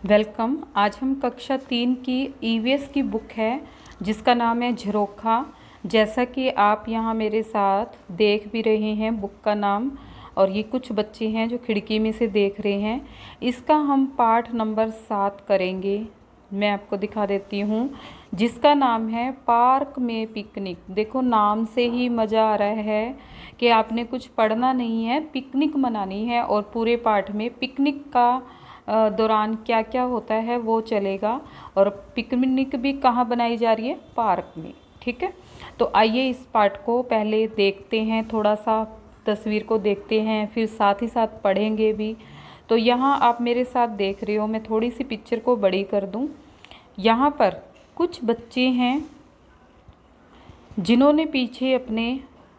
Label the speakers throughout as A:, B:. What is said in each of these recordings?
A: Welcome. आज हम कक्षा 3 की ईवीएस की बुक है जिसका नाम है झरोखा। जैसा कि आप यहाँ मेरे साथ देख भी रहे हैं बुक का नाम, और ये कुछ बच्चे हैं जो खिड़की में से देख रहे हैं। इसका हम पाठ नंबर 7 करेंगे। मैं आपको दिखा देती हूँ, जिसका नाम है पार्क में पिकनिक। देखो नाम से ही मज़ा आ रहा है कि आपने कुछ पढ़ना नहीं है, पिकनिक मनानी है। और पूरे पाठ में पिकनिक का दौरान क्या क्या होता है वो चलेगा। और पिकनिक भी कहाँ बनाई जा रही है? पार्क में। ठीक है, तो आइए इस पाठ को पहले देखते हैं, थोड़ा सा तस्वीर को देखते हैं, फिर साथ ही साथ पढ़ेंगे भी। तो यहाँ आप मेरे साथ देख रहे हो, मैं थोड़ी सी पिक्चर को बड़ी कर दूँ। यहाँ पर कुछ बच्चे हैं जिन्होंने पीछे अपने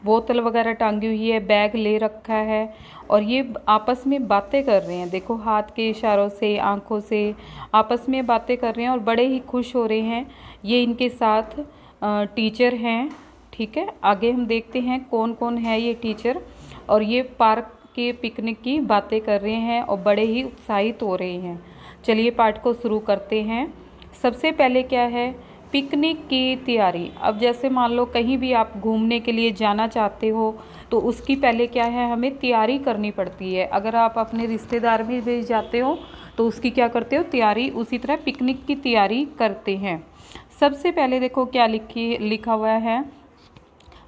A: बोतल वगैरह टांगी हुई है, बैग ले रखा है, और ये आपस में बातें कर रहे हैं। देखो हाथ के इशारों से, आंखों से आपस में बातें कर रहे हैं और बड़े ही खुश हो रहे हैं। ये इनके साथ टीचर हैं। ठीक है, आगे हम देखते हैं कौन कौन है ये टीचर। और ये पार्क के पिकनिक की बातें कर रहे हैं और बड़े ही उत्साहित हो रहे हैं। चलिए पाठ को शुरू करते हैं। सबसे पहले क्या है? पिकनिक की तैयारी। अब जैसे मान लो कहीं भी आप घूमने के लिए जाना चाहते हो तो उसकी पहले क्या है, हमें तैयारी करनी पड़ती है। अगर आप अपने रिश्तेदार में भी जाते हो तो उसकी क्या करते हो? तैयारी। उसी तरह पिकनिक की तैयारी करते हैं। सबसे पहले देखो क्या लिखा हुआ है,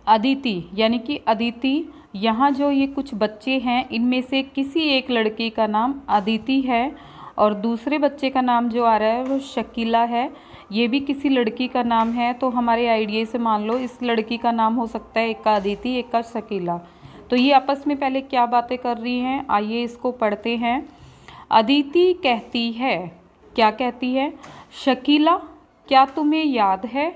A: अदिति, यानी कि अदिति। यहाँ जो ये कुछ बच्चे हैं इनमें से किसी एक लड़की का नाम अदिति है और दूसरे बच्चे का नाम जो आ रहा है वो शकीला है। ये भी किसी लड़की का नाम है, तो हमारे आइडिया से मान लो इस लड़की का नाम हो सकता है एक का अदिति, एक का शकीला। तो ये आपस में पहले क्या बातें कर रही हैं, आइए इसको पढ़ते हैं। अदिति कहती है, क्या कहती है? शकीला, क्या तुम्हें याद है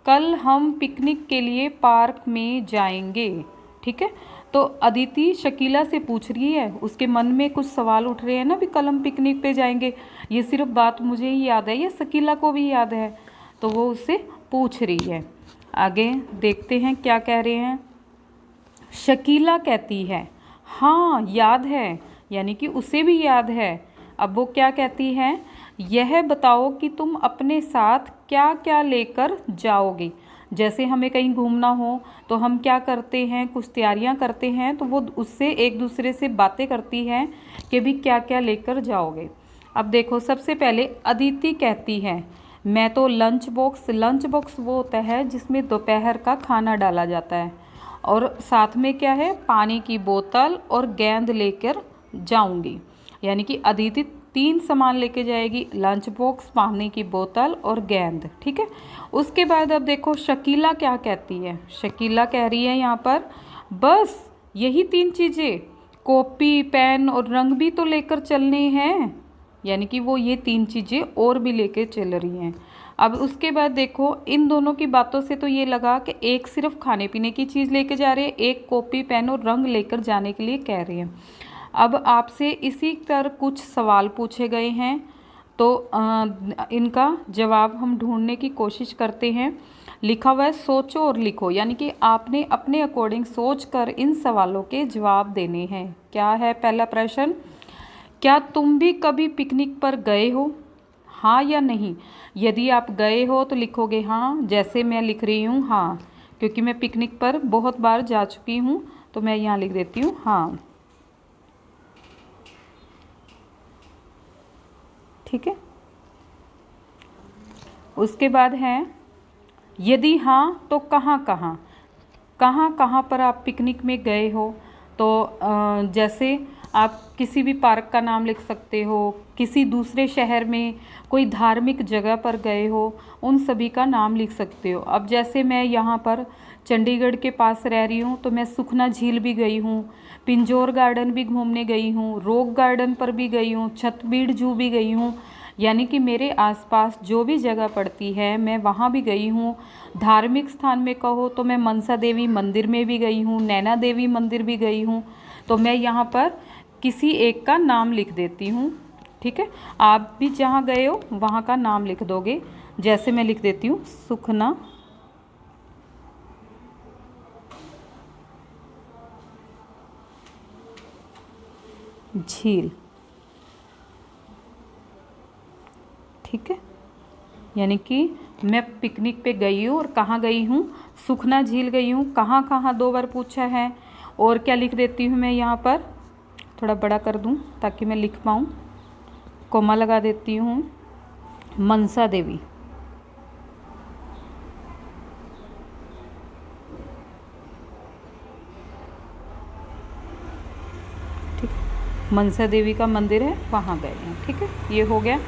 A: कल हम पिकनिक के लिए पार्क में जाएंगे? ठीक है, तो अदिति शकीला से पूछ रही है, उसके मन में कुछ सवाल उठ रहे हैं ना, भी कल हम पिकनिक पे जाएंगे, ये सिर्फ बात मुझे ही याद है या शकीला को भी याद है? तो वो उससे पूछ रही है। आगे देखते हैं क्या कह रहे हैं। शकीला कहती है, हाँ याद है, यानी कि उसे भी याद है। अब वो क्या कहती है? यह बताओ कि तुम अपने साथ क्या क्या लेकर जाओगे। जैसे हमें कहीं घूमना हो तो हम क्या करते हैं, कुछ तैयारियां करते हैं, तो वो उससे एक दूसरे से बातें करती हैं कि भी क्या क्या लेकर जाओगे। अब देखो सबसे पहले अदिति कहती है, मैं तो लंच बॉक्स वो होता है जिसमें दोपहर का खाना डाला जाता है, और साथ में क्या है, पानी की बोतल और गेंद लेकर जाऊंगी। यानी कि अदिति 3 सामान लेके जाएगी, लंच बॉक्स, पानी की बोतल और गेंद। ठीक है, उसके बाद अब देखो शकीला क्या कहती है। शकीला कह रही है यहाँ पर, बस यही 3 चीज़ें, कॉपी पेन और रंग भी तो लेकर चलने हैं। यानी कि वो ये 3 चीज़ें और भी लेके चल रही हैं। अब उसके बाद देखो इन दोनों की बातों से तो ये लगा कि एक सिर्फ खाने पीने की चीज़ लेके जा रहे हैं, एक कॉपी पेन और रंग लेकर जाने के लिए कह रहे हैं। अब आपसे इसी पर कुछ सवाल पूछे गए हैं, तो इनका जवाब हम ढूंढने की कोशिश करते हैं। लिखा हुआ है सोचो और लिखो, यानी कि आपने अपने अकॉर्डिंग सोच कर इन सवालों के जवाब देने हैं। क्या है पहला प्रश्न? क्या तुम भी कभी पिकनिक पर गए हो? हाँ या नहीं। यदि आप गए हो तो लिखोगे हाँ, जैसे मैं लिख रही हूँ हाँ, क्योंकि मैं पिकनिक पर बहुत बार जा चुकी हूँ, तो मैं यहाँ लिख देती हूँ हाँ। ठीक है, उसके बाद है, यदि हाँ तो कहाँ कहाँ, कहाँ कहाँ पर आप पिकनिक में गए हो? तो जैसे आप किसी भी पार्क का नाम लिख सकते हो, किसी दूसरे शहर में कोई धार्मिक जगह पर गए हो, उन सभी का नाम लिख सकते हो। अब जैसे मैं यहाँ पर चंडीगढ़ के पास रह रही हूँ तो मैं सुखना झील भी गई हूँ, पिंजौर गार्डन भी घूमने गई हूँ, रॉक गार्डन पर भी गई हूँ, छतबीड़ जू भी गई हूँ। यानी कि मेरे आसपास जो भी जगह पड़ती है मैं वहाँ भी गई हूँ। धार्मिक स्थान में कहो तो मैं मनसा देवी मंदिर में भी गई हूँ, नैना देवी मंदिर भी गई हूँ। तो मैं यहाँ पर किसी एक का नाम लिख देती हूँ। ठीक है, आप भी जहाँ गए हो वहाँ का नाम लिख दोगे। जैसे मैं लिख देती हूँ सुखना झील। ठीक है, यानी कि मैं पिकनिक पे गई हूँ और कहाँ गई हूँ, सुखना झील गई हूँ। कहाँ कहाँ 2 बार पूछा है। और क्या लिख देती हूँ मैं यहाँ पर, थोड़ा बड़ा कर दूँ ताकि मैं लिख पाऊँ, कोमा लगा देती हूँ, मनसा देवी। ठीक, मनसा देवी का मंदिर है, वहाँ गए हैं। ठीक है, ये हो गया।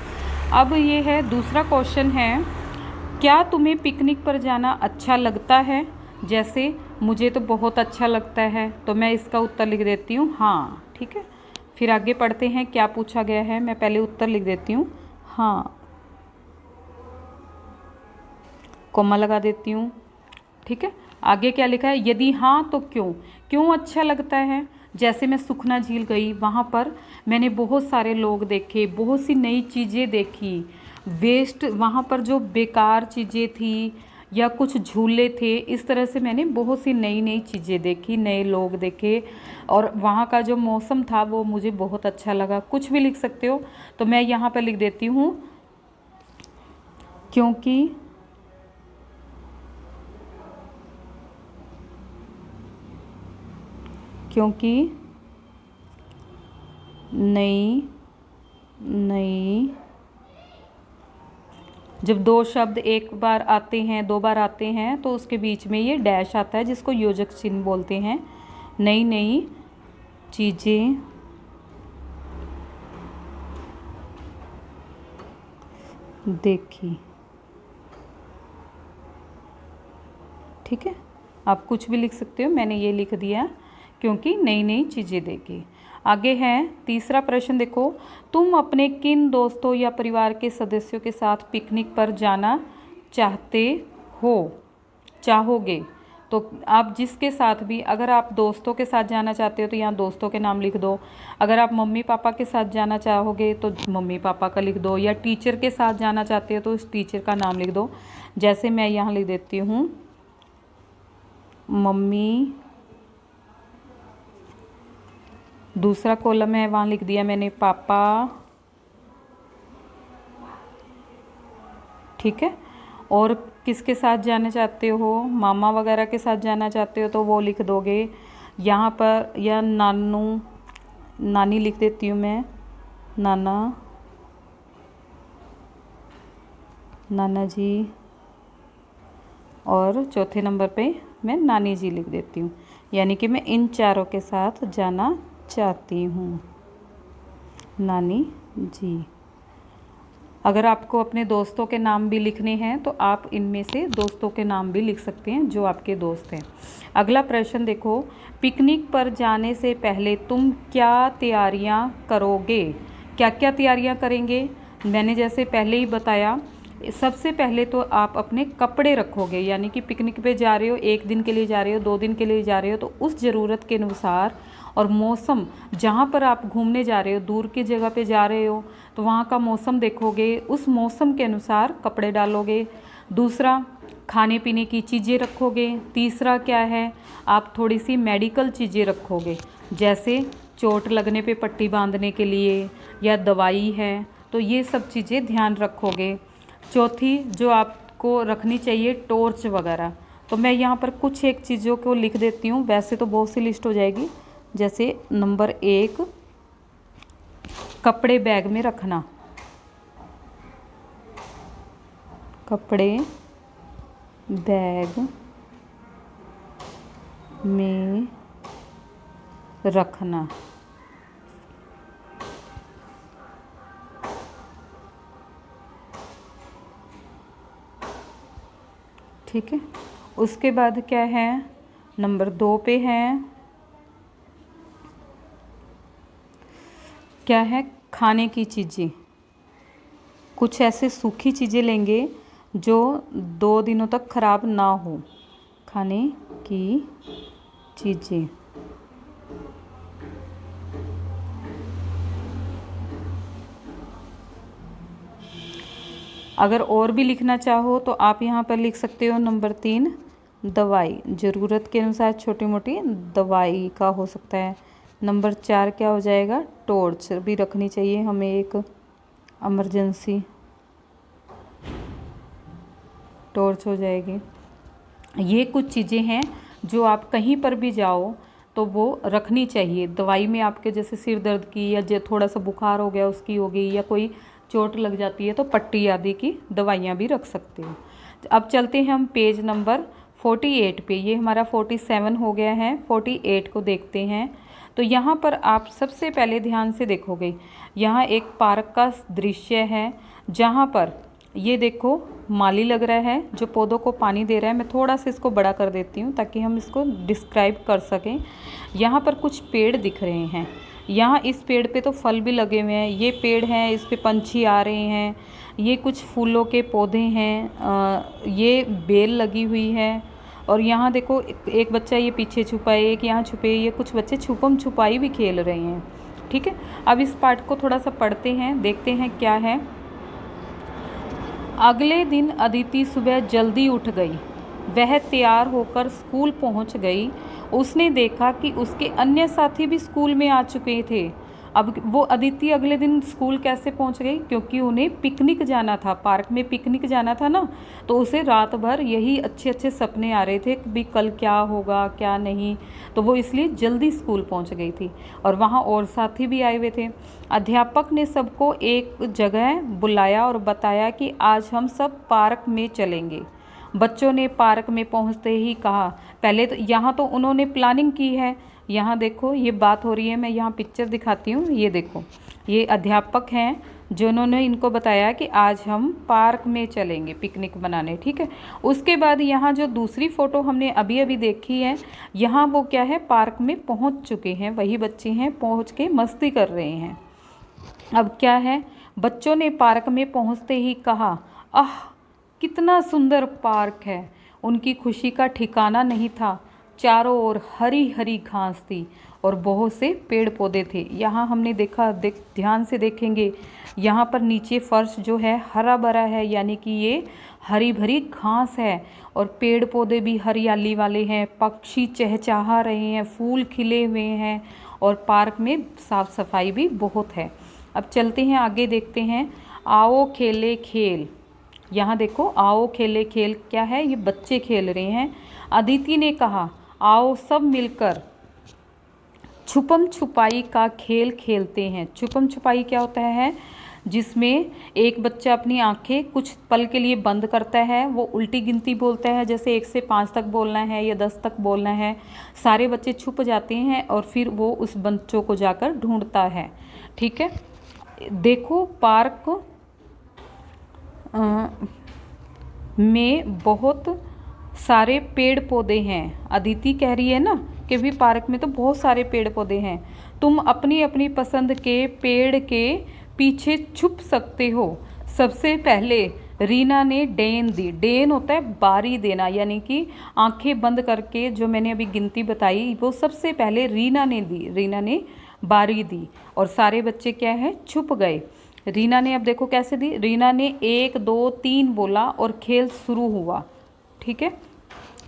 A: अब ये है दूसरा क्वेश्चन है, क्या तुम्हें पिकनिक पर जाना अच्छा लगता है? जैसे मुझे तो बहुत अच्छा लगता है, तो मैं इसका उत्तर लिख देती हूँ हाँ। ठीक है, फिर आगे पढ़ते हैं क्या पूछा गया है। मैं पहले उत्तर लिख देती हूँ हाँ, कोमा लगा देती हूँ। ठीक है, आगे क्या लिखा है, यदि हाँ तो क्यों, क्यों अच्छा लगता है। जैसे मैं सुखना झील गई, वहाँ पर मैंने बहुत सारे लोग देखे, बहुत सी नई चीज़ें देखी। वेस्ट, वहाँ पर जो बेकार चीज़ें थी या कुछ झूले थे, इस तरह से मैंने बहुत सी नई नई चीज़ें देखी, नए लोग देखे। और वहाँ का जो मौसम था वो मुझे बहुत अच्छा लगा। कुछ भी लिख सकते हो, तो मैं यहाँ पर लिख देती हूँ क्योंकि नई नई, जब 2 शब्द एक बार आते हैं, 2 बार आते हैं, तो उसके बीच में ये डैश आता है जिसको योजक चिन्ह बोलते हैं। नई नई चीज़ें देखी। ठीक है, आप कुछ भी लिख सकते हो, मैंने ये लिख दिया क्योंकि नई नई चीज़ें देखी। आगे है तीसरा प्रश्न, देखो, तुम अपने किन दोस्तों या परिवार के सदस्यों के साथ पिकनिक पर जाना चाहोगे। तो आप जिसके साथ भी, अगर आप दोस्तों के साथ जाना चाहते हो तो यहाँ दोस्तों के नाम लिख दो। अगर आप मम्मी पापा के साथ जाना चाहोगे तो मम्मी पापा का लिख दो, या टीचर के साथ जाना चाहते हो तो उस टीचर का नाम लिख दो। जैसे मैं यहाँ लिख देती हूँ मम्मी, दूसरा कॉलम है वहाँ लिख दिया मैंने पापा। ठीक है, और किसके साथ जाना चाहते हो, मामा वगैरह के साथ जाना चाहते हो तो वो लिख दोगे यहाँ पर, या नानू नानी लिख देती हूँ मैं, नाना जी, और चौथे नंबर पे मैं नानी जी लिख देती हूँ। यानी कि मैं इन चारों के साथ जाना चाहती हूँ, नानी जी। अगर आपको अपने दोस्तों के नाम भी लिखने हैं तो आप इनमें से दोस्तों के नाम भी लिख सकते हैं जो आपके दोस्त हैं। अगला प्रश्न देखो, पिकनिक पर जाने से पहले तुम क्या तैयारियां करोगे? क्या क्या तैयारियां करेंगे? मैंने जैसे पहले ही बताया, सबसे पहले तो आप अपने कपड़े रखोगे। यानी कि पिकनिक पे जा रहे हो, 1 दिन के लिए जा रहे हो, 2 दिन के लिए जा रहे हो, तो उस ज़रूरत के अनुसार, और मौसम जहाँ पर आप घूमने जा रहे हो, दूर की जगह पे जा रहे हो, तो वहाँ का मौसम देखोगे, उस मौसम के अनुसार कपड़े डालोगे। दूसरा, खाने पीने की चीज़ें रखोगे। तीसरा क्या है, आप थोड़ी सी मेडिकल चीज़ें रखोगे, जैसे चोट लगने पे पट्टी बांधने के लिए, या दवाई है, तो ये सब चीज़ें ध्यान रखोगे। चौथी जो आपको रखनी चाहिए, टॉर्च वगैरह। तो मैं यहाँ पर कुछ एक चीज़ों को लिख देती हूँ, वैसे तो बहुत सी लिस्ट हो जाएगी। जैसे नंबर 1, कपड़े बैग में रखना, कपड़े बैग में रखना। ठीक है, उसके बाद क्या है, नंबर 2 पे है, क्या है, खाने की चीज़ें। कुछ ऐसे सूखी चीज़ें लेंगे जो 2 दिनों तक ख़राब ना हो, खाने की चीज़ें। अगर और भी लिखना चाहो तो आप यहाँ पर लिख सकते हो नंबर 3, दवाई, ज़रूरत के अनुसार छोटी मोटी दवाई का हो सकता है। नंबर 4 क्या हो जाएगा, टॉर्च भी रखनी चाहिए हमें, एक इमरजेंसी। टॉर्च हो जाएगी। ये कुछ चीज़ें हैं जो आप कहीं पर भी जाओ तो वो रखनी चाहिए। दवाई में आपके जैसे सिर दर्द की या जो थोड़ा सा बुखार हो गया उसकी हो गई, या कोई चोट लग जाती है तो पट्टी आदि की दवाइयाँ भी रख सकते हो। अब चलते हैं हम पेज नंबर 48 पे। ये हमारा 47 हो गया है, 48 को देखते हैं। तो यहाँ पर आप सबसे पहले ध्यान से देखोगे, यहाँ एक पार्क का दृश्य है जहाँ पर ये देखो माली लग रहा है जो पौधों को पानी दे रहा है। मैं थोड़ा सा इसको बड़ा कर देती हूँ ताकि हम इसको डिस्क्राइब कर सकें। यहाँ पर कुछ पेड़ दिख रहे हैं, यहाँ इस पेड़ पे तो फल भी लगे हुए हैं। ये पेड़ हैं, इस पे पंछी आ रहे हैं। ये कुछ फूलों के पौधे हैं, ये बेल लगी हुई है। और यहाँ देखो एक बच्चा ये पीछे छुपा है, एक यहाँ छुपे, ये कुछ बच्चे छुपम छुपाई भी खेल रहे हैं। ठीक है, अब इस पार्ट को थोड़ा सा पढ़ते हैं, देखते हैं क्या है। अगले दिन अदिति सुबह जल्दी उठ गई। वह तैयार होकर स्कूल पहुंच गई। उसने देखा कि उसके अन्य साथी भी स्कूल में आ चुके थे। अब वो अदिति अगले दिन स्कूल कैसे पहुंच गई? क्योंकि उन्हें पिकनिक जाना था, पार्क में पिकनिक जाना था ना, तो उसे रात भर यही अच्छे अच्छे सपने आ रहे थे कि भी कल क्या होगा क्या नहीं, तो वो इसलिए जल्दी स्कूल पहुंच गई थी। और वहाँ और साथी भी आए हुए थे। अध्यापक ने सबको एक जगह बुलाया और बताया कि आज हम सब पार्क में चलेंगे। बच्चों ने पार्क में पहुंचते ही कहा, पहले तो यहाँ तो उन्होंने प्लानिंग की है। यहाँ देखो ये बात हो रही है, मैं यहाँ पिक्चर दिखाती हूँ। ये देखो, ये अध्यापक हैं जिन्होंने इनको बताया कि आज हम पार्क में चलेंगे पिकनिक बनाने। ठीक है, उसके बाद यहाँ जो दूसरी फ़ोटो हमने अभी अभी देखी है, यहाँ वो क्या है, पार्क में पहुँच चुके हैं, वही बच्चे हैं, पहुँच के मस्ती कर रहे हैं। अब क्या है, बच्चों ने पार्क में पहुँचते ही कहा, आह कितना सुंदर पार्क है। उनकी खुशी का ठिकाना नहीं था। चारों ओर हरी हरी घास थी और बहुत से पेड़ पौधे थे। यहाँ हमने देखा, ध्यान से देखेंगे, यहाँ पर नीचे फर्श जो है हरा भरा है, यानी कि ये हरी भरी घास है। और पेड़ पौधे भी हरियाली वाले हैं, पक्षी चहचहा रहे हैं, फूल खिले हुए हैं, और पार्क में साफ़ सफाई भी बहुत है। अब चलते हैं आगे, देखते हैं। आओ खेले खेल। यहाँ देखो, आओ खेले खेल क्या है, ये बच्चे खेल रहे हैं। अदिति ने कहा, आओ सब मिलकर छुपम छुपाई का खेल खेलते हैं। छुपम छुपाई क्या होता है, जिसमें एक बच्चा अपनी आंखें कुछ पल के लिए बंद करता है, वो उल्टी गिनती बोलता है, जैसे 1 से 5 तक बोलना है या 10 तक बोलना है। सारे बच्चे छुप जाते हैं और फिर वो उस बच्चों को जाकर ढूंढता है। ठीक है, देखो पार्क में बहुत सारे पेड़ पौधे हैं। अदिति कह रही है ना कि भी पार्क में तो बहुत सारे पेड़ पौधे हैं, तुम अपनी अपनी पसंद के पेड़ के पीछे छुप सकते हो। सबसे पहले रीना ने डेन दी। डेन होता है बारी देना, यानी कि आंखें बंद करके जो मैंने अभी गिनती बताई वो सबसे पहले रीना ने दी। रीना ने बारी दी और सारे बच्चे क्या है, छुप गए। रीना ने अब देखो कैसे दी, रीना ने 1 2 3 बोला और खेल शुरू हुआ। ठीक है,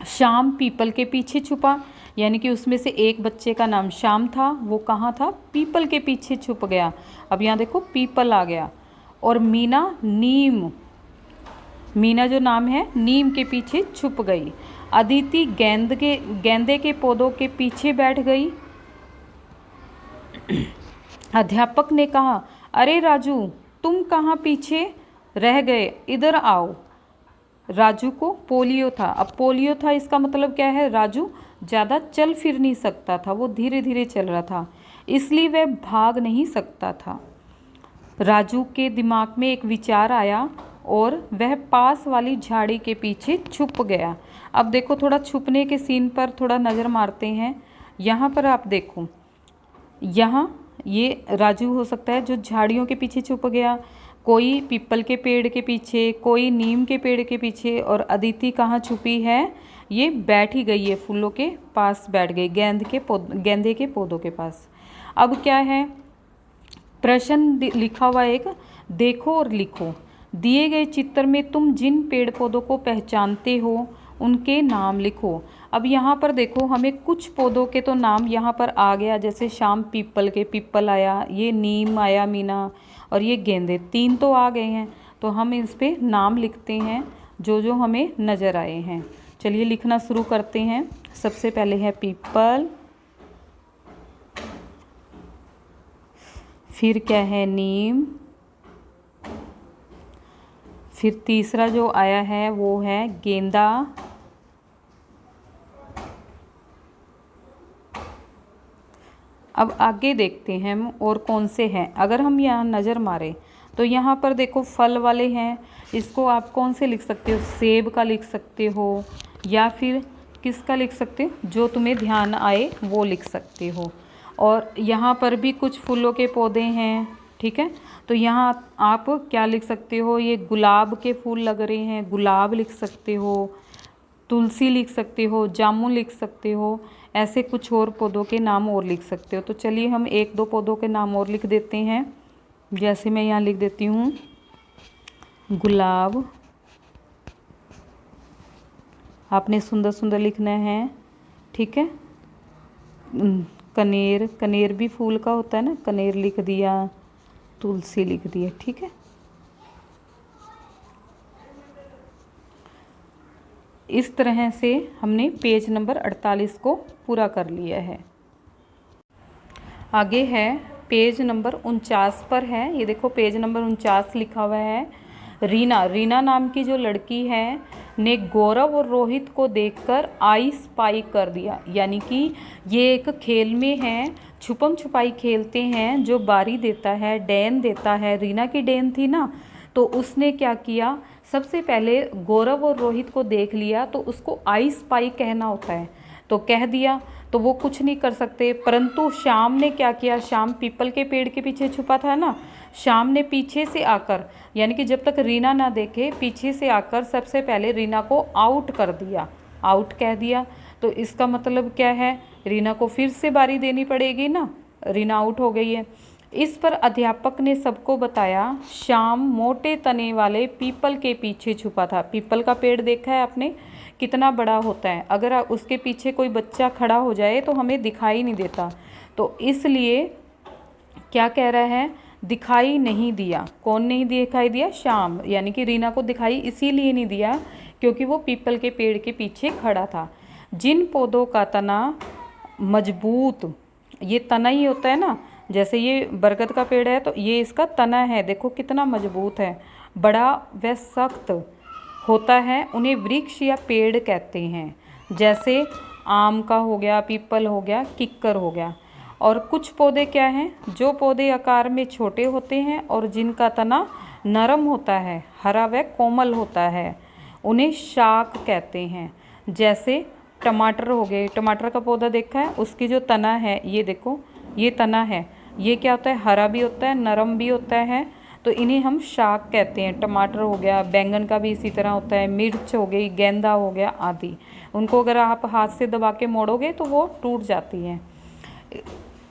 A: श्याम पीपल के पीछे छुपा, यानी कि उसमें से एक बच्चे का नाम श्याम था, वो कहाँ था, पीपल के पीछे छुप गया। अब यहाँ देखो पीपल आ गया। और मीना नीम, मीना जो नाम है, नीम के पीछे छुप गई। अदिति गेंदे के पौधों के पीछे बैठ गई। अध्यापक ने कहा, अरे राजू तुम कहाँ पीछे रह गए, इधर आओ। राजू को पोलियो था। अब पोलियो था इसका मतलब क्या है, राजू ज़्यादा चल फिर नहीं सकता था, वो धीरे धीरे चल रहा था, इसलिए वह भाग नहीं सकता था। राजू के दिमाग में एक विचार आया और वह पास वाली झाड़ी के पीछे छुप गया। अब देखो थोड़ा छुपने के सीन पर थोड़ा नज़र मारते हैं। यहाँ पर आप देखो, यहाँ ये राजू हो सकता है जो झाड़ियों के पीछे छुप गया, कोई पीपल के पेड़ के पीछे, कोई नीम के पेड़ के पीछे, और अदिति कहाँ छुपी है, ये बैठ ही गई है, फूलों के पास बैठ गई, गेंदे के पौधों के पास। अब क्या है, प्रश्न लिखा हुआ एक, देखो और लिखो। दिए गए चित्र में तुम जिन पेड़ पौधों को पहचानते हो उनके नाम लिखो। अब यहाँ पर देखो, हमें कुछ पौधों के तो नाम यहाँ पर आ गया, जैसे शाम पीपल के, पीपल आया, ये नीम आया मीना, और ये गेंदे, 3 तो आ गए हैं। तो हम इस पे नाम लिखते हैं। जो जो हमें नज़र आए हैं। चलिए लिखना शुरू करते हैं। सबसे पहले है पीपल, फिर क्या है नीम, फिर तीसरा जो आया है वो है गेंदा, अब आगे देखते हैं हम और कौन से हैं। अगर हम यहाँ नज़र मारें तो यहाँ पर देखो फल वाले हैं, इसको आप कौन से लिख सकते हो, सेब का लिख सकते हो या फिर किसका लिख सकते हो, जो तुम्हें ध्यान आए वो लिख सकते हो। और यहाँ पर भी कुछ फूलों के पौधे हैं, ठीक है। तो यहाँ आप क्या लिख सकते हो, ये गुलाब के फूल लग रहे हैं, गुलाब लिख सकते हो, तुलसी लिख सकते हो, जामुन लिख सकते हो, ऐसे कुछ और पौधों के नाम और लिख सकते हो। तो चलिए हम एक दो पौधों के नाम और लिख देते हैं। जैसे मैं यहाँ लिख देती हूँ गुलाब, आपने सुंदर सुंदर लिखना है, ठीक है। कनेर, कनेर भी फूल का होता है ना, कनेर लिख दिया, तुलसी लिख दिया, ठीक है। इस तरह से हमने पेज नंबर 48 को पूरा कर लिया है। आगे है पेज नंबर 49 पर है, ये देखो पेज नंबर 49 लिखा हुआ है। रीना, रीना नाम की जो लड़की है ने गौरव और रोहित को देखकर आई स्पाई कर दिया, यानी कि ये एक खेल में है, छुपम छुपाई खेलते हैं, जो बारी देता है, डेन देता है, रीना की डेन थी ना, तो उसने क्या किया, सबसे पहले गौरव और रोहित को देख लिया, तो उसको आई स्पाई कहना होता है, तो कह दिया, तो वो कुछ नहीं कर सकते। परंतु श्याम ने क्या किया, श्याम पीपल के पेड़ के पीछे छुपा था ना, श्याम ने पीछे से आकर, यानी कि जब तक रीना ना देखे, पीछे से आकर सबसे पहले रीना को आउट कर दिया, आउट कह दिया। तो इसका मतलब क्या है, रीना को फिर से बारी देनी पड़ेगी ना, रीना आउट हो गई है। इस पर अध्यापक ने सबको बताया, श्याम मोटे तने वाले पीपल के पीछे छुपा था। पीपल का पेड़ देखा है आपने, कितना बड़ा होता है, अगर उसके पीछे कोई बच्चा खड़ा हो जाए तो हमें दिखाई नहीं देता, तो इसलिए क्या कह रहा है, दिखाई नहीं दिया। कौन नहीं दिखाई दिया, श्याम, यानी कि रीना को दिखाई इसीलिए नहीं दिया क्योंकि वो पीपल के पेड़ के पीछे खड़ा था। जिन पौधों का तना मजबूत, ये तना ही होता है ना, जैसे ये बरगद का पेड़ है तो ये इसका तना है, देखो कितना मजबूत है, बड़ा व सख्त होता है, उन्हें वृक्ष या पेड़ कहते हैं। जैसे आम का हो गया, पीपल हो गया, किक्कर हो गया। और कुछ पौधे क्या हैं, जो पौधे आकार में छोटे होते हैं और जिनका तना नरम होता है, हरा व कोमल होता है, उन्हें शाक कहते हैं। जैसे टमाटर हो गए, टमाटर का पौधा देखा है, उसकी जो तना है, ये देखो ये तना है, ये क्या होता है, हरा भी होता है, नरम भी होता है, तो इन्हें हम शाक कहते हैं। टमाटर हो गया, बैंगन का भी इसी तरह होता है, मिर्च हो गई, गेंदा हो गया आदि, उनको अगर आप हाथ से दबा के मोड़ोगे तो वो टूट जाती हैं,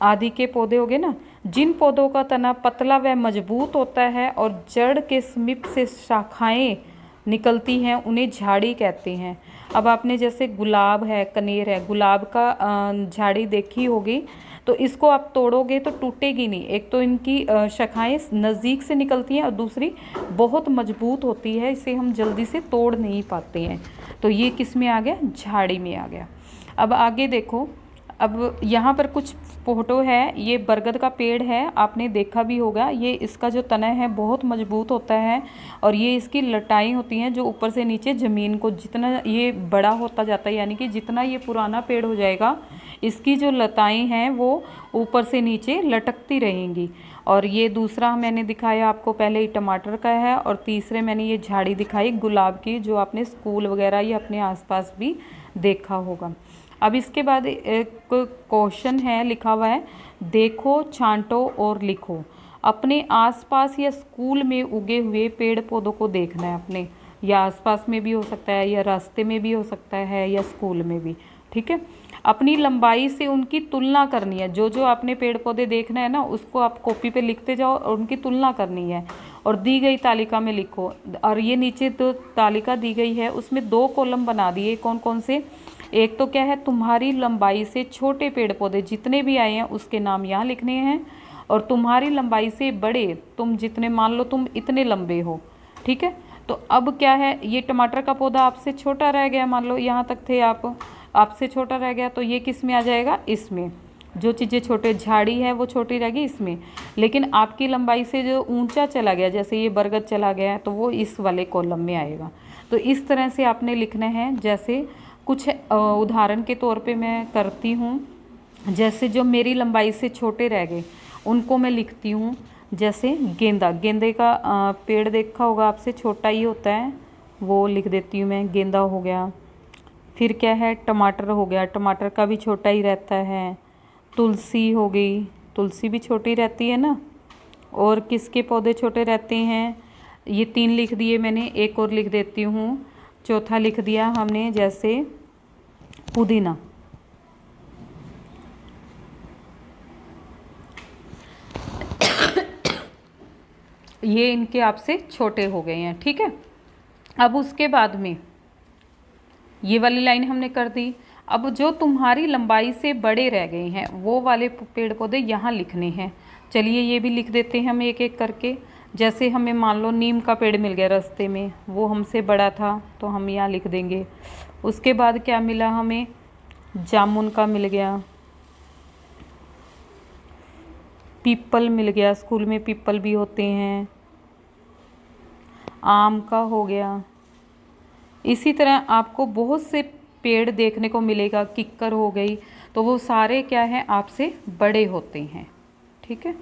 A: आदि के पौधे हो गए ना। जिन पौधों का तना पतला व मजबूत होता है और जड़ के समीप से शाखाएं निकलती हैं, उन्हें झाड़ी कहते हैं। अब आपने जैसे गुलाब है, कनेर है, गुलाब का झाड़ी देखी होगी, तो इसको आप तोड़ोगे तो टूटेगी नहीं, एक तो इनकी शाखाएं नज़दीक से निकलती हैं और दूसरी बहुत मजबूत होती है, इसे हम जल्दी से तोड़ नहीं पाते हैं। तो ये किस में आ गया, झाड़ी में आ गया। अब आगे देखो, अब यहाँ पर कुछ फोटो है, ये बरगद का पेड़ है, आपने देखा भी होगा, ये इसका जो तना है बहुत मजबूत होता है और ये इसकी लटाई होती हैं जो ऊपर से नीचे ज़मीन को, जितना ये बड़ा होता जाता है, यानी कि जितना ये पुराना पेड़ हो जाएगा, इसकी जो लताएं हैं वो ऊपर से नीचे लटकती रहेंगी। और ये दूसरा मैंने दिखाया आपको पहले ही टमाटर का है, और तीसरे मैंने ये झाड़ी दिखाई गुलाब की, जो आपने स्कूल वगैरह या अपने आसपास भी देखा होगा। अब इसके बाद एक क्वेश्चन है, लिखा हुआ है, देखो, छांटो और लिखो। अपने आसपास या स्कूल में उगे हुए पेड़ पौधों को देखना है अपने, या आसपास में भी हो सकता है, या रास्ते में भी हो सकता है, या स्कूल में भी, ठीक है। अपनी लंबाई से उनकी तुलना करनी है, जो जो आपने पेड़ पौधे देखना है ना, उसको आप कॉपी पे लिखते जाओ और उनकी तुलना करनी है, और दी गई तालिका में लिखो। और ये नीचे तो तालिका दी गई है, उसमें 2 कॉलम बना दिए, कौन कौन से, एक तो क्या है, तुम्हारी लंबाई से छोटे पेड़ पौधे जितने भी आए हैं उसके नाम यहाँ लिखने हैं, और तुम्हारी लंबाई से बड़े, तुम जितने, मान लो तुम इतने लंबे हो, ठीक है, तो अब क्या है, ये टमाटर का पौधा आपसे छोटा रह गया, मान लो यहाँ तक थे आप, आपसे छोटा रह गया, तो ये किस में आ जाएगा, इसमें। जो चीज़ें छोटे, झाड़ी है वो छोटी रहेगी इसमें, लेकिन आपकी लंबाई से जो ऊंचा चला गया, जैसे ये बरगद चला गया है, तो वो इस वाले कॉलम में आएगा। तो इस तरह से आपने लिखना है। जैसे कुछ उदाहरण के तौर पे मैं करती हूँ। जैसे जो मेरी लंबाई से छोटे रह गए उनको मैं लिखती हूँ। जैसे गेंदा, गेंदे का पेड़ देखा होगा आपसे, छोटा ही होता है, वो लिख देती हूँ मैं, गेंदा हो गया। फिर क्या है, टमाटर हो गया, टमाटर का भी छोटा ही रहता है। तुलसी हो गई, तुलसी भी छोटी रहती है ना। और किसके पौधे छोटे रहते हैं, ये 3 लिख दिए मैंने, एक और लिख देती हूँ, चौथा लिख दिया हमने, जैसे पुदीना। ये इनके आपसे छोटे हो गए हैं, ठीक है। अब उसके बाद में ये वाली लाइन हमने कर दी। अब जो तुम्हारी लंबाई से बड़े रह गए हैं वो वाले पेड़ पौधे यहाँ लिखने हैं। चलिए ये भी लिख देते हैं हम एक एक करके। जैसे हमें मान लो नीम का पेड़ मिल गया रास्ते में, वो हमसे बड़ा था तो हम यहाँ लिख देंगे। उसके बाद क्या मिला हमें, जामुन का मिल गया, पीपल मिल गया, स्कूल में पीपल भी होते हैं, आम का हो गया। इसी तरह आपको बहुत से पेड़ देखने को मिलेगा, किक्कर हो गई, तो वो सारे क्या है, आपसे बड़े होते हैं, ठीक है।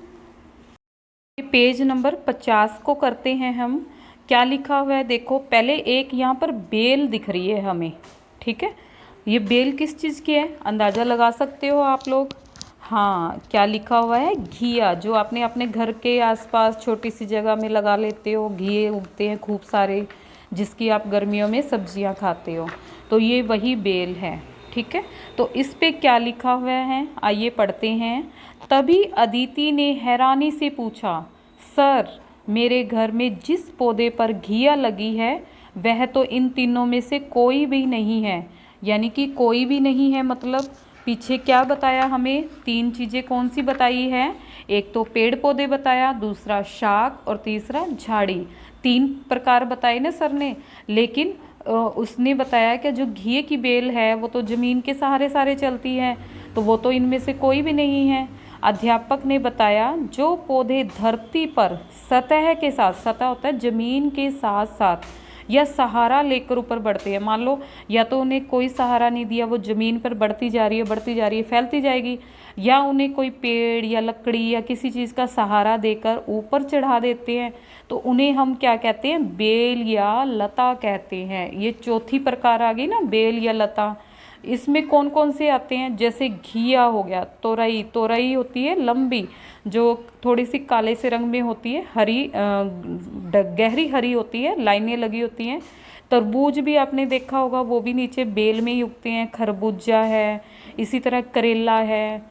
A: पेज नंबर 50 को करते हैं हम। क्या लिखा हुआ है देखो, पहले एक यहाँ पर बेल दिख रही है हमें, ठीक है। ये बेल किस चीज़ की है, अंदाज़ा लगा सकते हो आप लोग। हाँ, क्या लिखा हुआ है, घिया, जो आपने अपने घर के आसपास छोटी सी जगह में लगा लेते हो, घिए उगते हैं खूब सारे, जिसकी आप गर्मियों में सब्जियां खाते हो, तो ये वही बेल है, ठीक है। तो इस पे क्या लिखा हुआ है, आइए पढ़ते हैं। तभी अदिति ने हैरानी से पूछा, सर, मेरे घर में जिस पौधे पर घिया लगी है वह तो इन तीनों में से कोई भी नहीं है। यानी कि कोई भी नहीं है, मतलब पीछे क्या बताया हमें, 3 चीज़ें कौन सी बताई है, एक तो पेड़ पौधे बताया, दूसरा शाक और तीसरा झाड़ी। 3 प्रकार बताए ना सर ने, लेकिन उसने बताया कि जो घिए की बेल है वो तो ज़मीन के सहारे सारे चलती है, तो वो तो इनमें से कोई भी नहीं है। अध्यापक ने बताया जो पौधे धरती पर सतह के साथ, सतह होता है ज़मीन के साथ साथ, या सहारा लेकर ऊपर बढ़ते हैं, मान लो या तो उन्हें कोई सहारा नहीं दिया, वो ज़मीन पर बढ़ती जा रही है, बढ़ती जा रही है, फैलती जाएगी, या उन्हें कोई पेड़ या लकड़ी या किसी चीज़ का सहारा देकर ऊपर चढ़ा देते हैं, तो उन्हें हम क्या कहते हैं, बेल या लता कहते हैं। ये चौथी प्रकार आ गई ना, बेल या लता। इसमें कौन कौन से आते हैं, जैसे घिया हो गया, तोरई, तोरई होती है लंबी, जो थोड़ी सी काले से रंग में होती है, हरी गहरी हरी होती है, लाइनें लगी होती हैं। तरबूज भी आपने देखा होगा, वो भी नीचे बेल में ही उगते हैं। खरबूजा है, इसी तरह करेला है,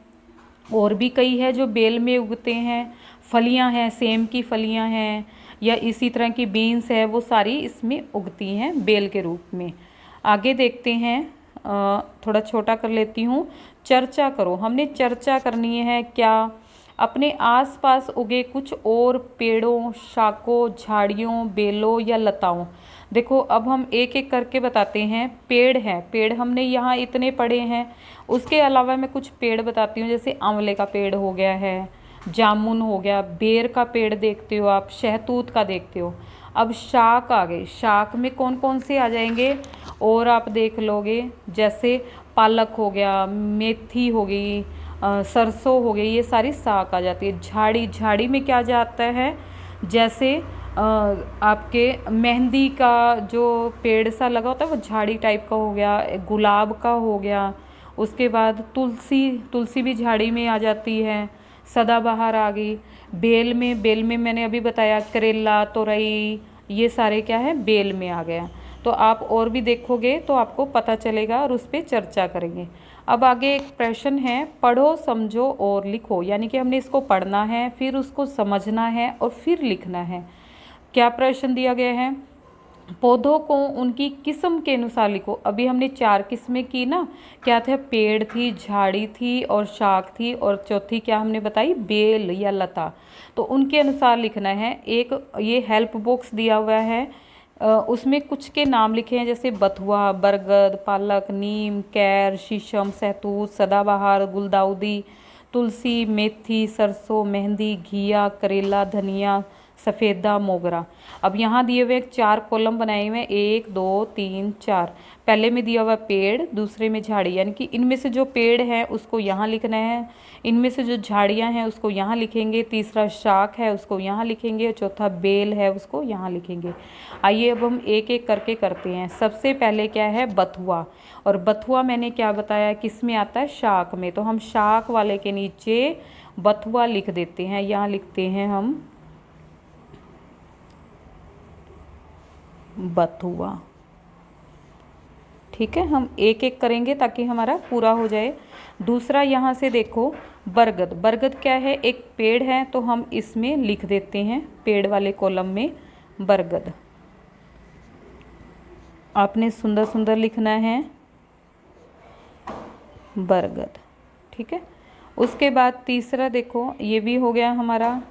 A: और भी कई है जो बेल में उगते हैं। फलियां हैं, सेम की फलियां हैं, या इसी तरह की बीन्स है, वो सारी इसमें उगती हैं बेल के रूप में। आगे देखते हैं, थोड़ा छोटा कर लेती हूँ। चर्चा करो, हमने चर्चा करनी है क्या, अपने आसपास उगे कुछ और पेड़ों, शाखों, झाड़ियों, बेलों या लताओं। देखो अब हम एक एक करके बताते हैं। पेड़ हैं, पेड़ हमने यहाँ इतने पढ़े हैं, उसके अलावा मैं कुछ पेड़ बताती हूँ। जैसे आंवले का पेड़ हो गया है, जामुन हो गया, बेर का पेड़ देखते हो आप, शहतूत का देखते हो। अब शाक आ गए, शाक में कौन कौन से आ जाएंगे और आप देख लोगे, जैसे पालक हो गया, मेथी हो गई, सरसों हो गई, ये सारी साग आ जाती है। झाड़ी, झाड़ी में क्या जाता है, जैसे आपके मेहंदी का जो पेड़ सा लगा होता है वो झाड़ी टाइप का हो गया, गुलाब का हो गया। उसके बाद तुलसी, तुलसी भी झाड़ी में आ जाती है। सदाबहार आ गई। बेल में, बेल में मैंने अभी बताया करेला, तोरई, ये सारे क्या है, बेल में आ गया। तो आप और भी देखोगे तो आपको पता चलेगा और उस पर चर्चा करेंगे। अब आगे एक प्रश्न है, पढ़ो, समझो और लिखो। यानी कि हमने इसको पढ़ना है, फिर उसको समझना है और फिर लिखना है। क्या प्रश्न दिया गया है, पौधों को उनकी किस्म के अनुसार लिखो। अभी हमने 4 किस्में की ना, क्या थे, पेड़ थी, झाड़ी थी और शाख थी, और चौथी क्या हमने बताई, बेल या लता। तो उनके अनुसार लिखना है। एक ये हेल्प बॉक्स दिया हुआ है, उसमें कुछ के नाम लिखे हैं, जैसे बथुआ, बरगद, पालक, नीम, कैर, शीशम, सहतूत, सदाबहार, गुलदाउदी, तुलसी, मेथी, सरसों, मेहंदी, घिया, करेला, धनिया, सफ़ेदा, मोगरा। अब यहाँ दिए हुए 4 कॉलम बनाए हुए हैं, 1 2 3 4। पहले में दिया हुआ पेड़, दूसरे में झाड़ी, यानी कि इनमें से जो पेड़ है उसको यहाँ लिखना है, इनमें से जो झाड़ियाँ हैं उसको यहाँ लिखेंगे, तीसरा शाख है उसको यहाँ लिखेंगे, और चौथा बेल है उसको यहाँ लिखेंगे। आइए अब हम एक एक करके करते हैं। सबसे पहले क्या है, बथुआ। और बथुआ मैंने क्या बताया, किस में आता है, शाख में। तो हम शाख वाले के नीचे बथुआ लिख देते हैं। यहाँ लिखते हैं हम बथुआ। ठीक है, हम एक एक करेंगे ताकि हमारा पूरा हो जाए। दूसरा यहाँ से देखो, बरगद। बरगद क्या है, एक पेड़ है, तो हम इसमें लिख देते हैं, पेड़ वाले कॉलम में बरगद। आपने सुंदर सुंदर लिखना है, बरगद। ठीक है, उसके बाद तीसरा देखो, ये भी हो गया हमारा,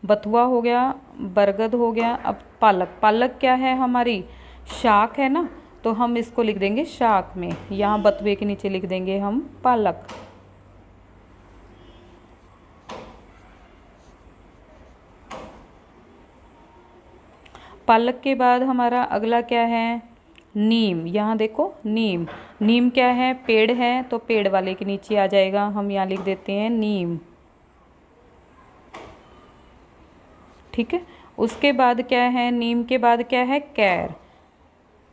A: बथुआ हो गया, बरगद हो गया। अब पालक। पालक क्या है, हमारी शाख है ना, तो हम इसको लिख देंगे शाख में। यहाँ बथुए के नीचे लिख देंगे हम पालक। पालक के बाद हमारा अगला क्या है, नीम। यहाँ देखो नीम। नीम क्या है, पेड़ है, तो पेड़ वाले के नीचे आ जाएगा, हम यहाँ लिख देते हैं नीम। ठीक है, उसके बाद क्या है, नीम के बाद क्या है, कैर।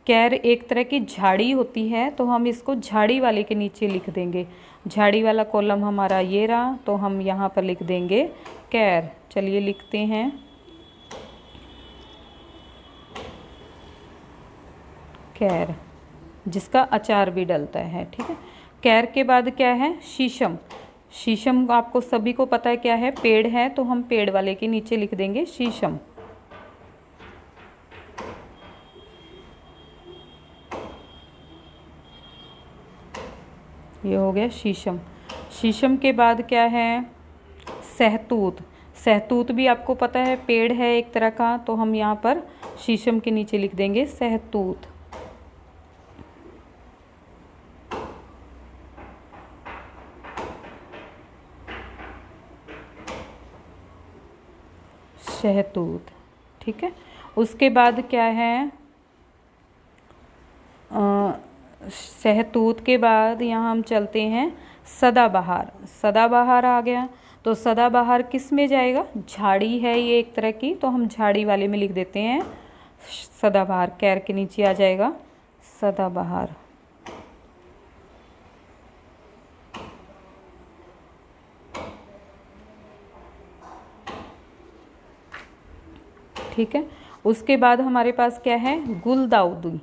A: कैर एक तरह की झाड़ी होती है, तो हम इसको झाड़ी वाले के नीचे लिख देंगे। झाड़ी वाला कॉलम हमारा ये रहा, तो हम यहाँ पर लिख देंगे कैर। चलिए लिखते हैं, कैर, जिसका अचार भी डलता है। ठीक है, कैर के बाद क्या है, शीशम। शीशम आपको सभी को पता है क्या है, पेड़ है, तो हम पेड़ वाले के नीचे लिख देंगे शीशम। ये हो गया शीशम। शीशम के बाद क्या है, सहतूत। सहतूत भी आपको पता है पेड़ है एक तरह का, तो हम यहाँ पर शीशम के नीचे लिख देंगे सहतूत। सहतूत। ठीक है, उसके बाद क्या है, सहतूत के बाद यहाँ हम चलते हैं सदाबहार। सदाबहार आ गया, तो सदाबहार किस में जाएगा, झाड़ी है ये एक तरह की, तो हम झाड़ी वाले में लिख देते हैं सदाबहार। कैर के नीचे आ जाएगा सदाबहार। ठीक है, उसके बाद हमारे पास क्या है, गुलदाउदी।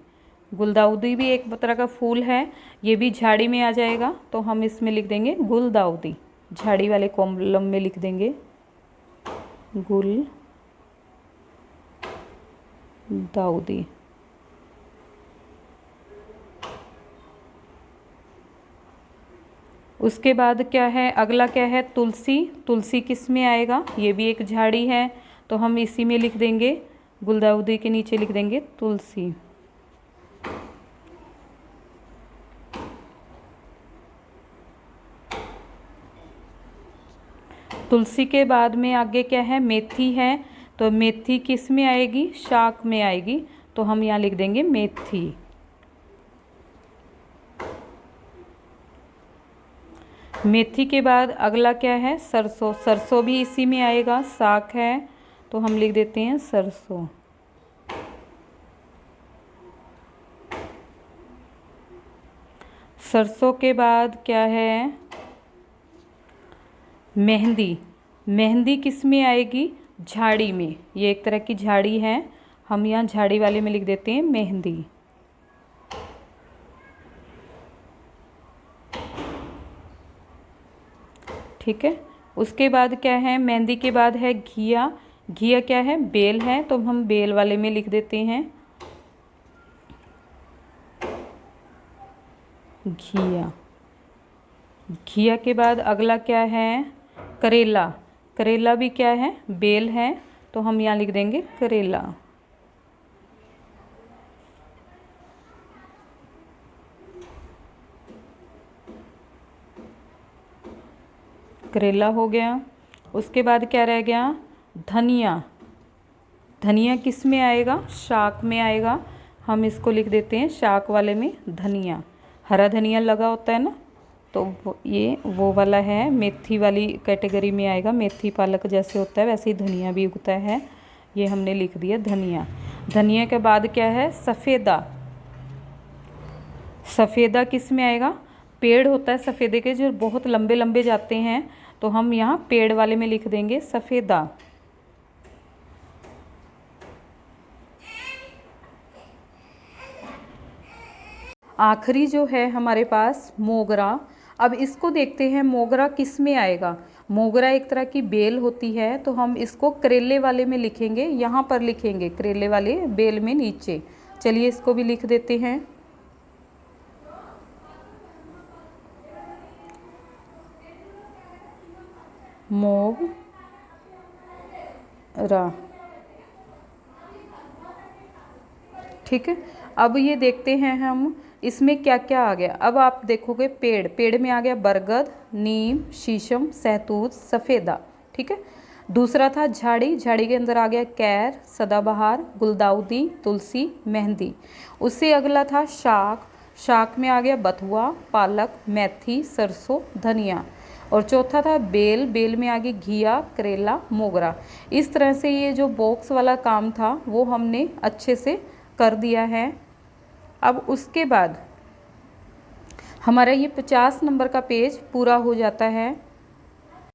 A: गुलदाउदी भी एक तरह का फूल है, ये भी झाड़ी में आ जाएगा, तो हम इसमें लिख देंगे गुलदाउदी। झाड़ी वाले कॉलम में लिख देंगे गुलदाउदी। उसके बाद क्या है, अगला क्या है, तुलसी। तुलसी किस में आएगा, ये भी एक झाड़ी है, तो हम इसी में लिख देंगे, गुलदाउदी के नीचे लिख देंगे तुलसी। तुलसी के बाद में आगे क्या है, मेथी है, तो मेथी किस में आएगी, शाक में आएगी, तो हम यहाँ लिख देंगे मेथी। मेथी के बाद अगला क्या है, सरसों। सरसों भी इसी में आएगा, साग है, तो हम लिख देते हैं सरसों। सरसों के बाद क्या है, मेहंदी। मेहंदी किस में आएगी, झाड़ी में, ये एक तरह की झाड़ी है, हम यहाँ झाड़ी वाले में लिख देते हैं मेहंदी। ठीक है, उसके बाद क्या है, मेहंदी के बाद है घिया। घिया क्या है, बेल है, तो हम बेल वाले में लिख देते हैं घिया। घिया के बाद अगला क्या है, करेला। करेला भी क्या है, बेल है, तो हम यहाँ लिख देंगे करेला। करेला हो गया। उसके बाद क्या रह गया? धनिया। धनिया किस में आएगा? शाक में आएगा। हम इसको लिख देते हैं शाक वाले में धनिया। हरा धनिया लगा होता है ना, तो ये वो वाला है, मेथी वाली कैटेगरी में आएगा। मेथी पालक जैसे होता है वैसे ही धनिया भी उगता है। ये हमने लिख दिया धनिया। धनिया के बाद क्या है? सफ़ेदा। सफ़ेदा किस में आएगा? पेड़ होता है सफ़ेदे के जो बहुत लंबे लंबे जाते हैं, तो हम यहाँ पेड़ वाले में लिख देंगे सफ़ेदा। आखिरी जो है हमारे पास मोगरा। अब इसको देखते हैं मोगरा किस में आएगा। मोगरा एक तरह की बेल होती है, तो हम इसको करेले वाले में लिखेंगे। यहाँ पर लिखेंगे करेले वाले बेल में नीचे। चलिए इसको भी लिख देते हैं। मोगरा। ठीक है। अब ये देखते हैं हम इसमें क्या क्या आ गया। अब आप देखोगे पेड़, पेड़ में आ गया बरगद, नीम, शीशम, सहतूत, सफ़ेदा। ठीक है। दूसरा था झाड़ी, झाड़ी के अंदर आ गया कैर, सदाबहार, गुलदाउदी, तुलसी, मेहंदी। उससे अगला था शाक, शाक में आ गया बथुआ, पालक, मेथी, सरसों, धनिया। और चौथा था बेल, बेल में आ गई घिया, करेला, मोगरा। इस तरह से ये जो बॉक्स वाला काम था वो हमने अच्छे से कर दिया है। अब उसके बाद हमारा ये 50 नंबर का पेज पूरा हो जाता है।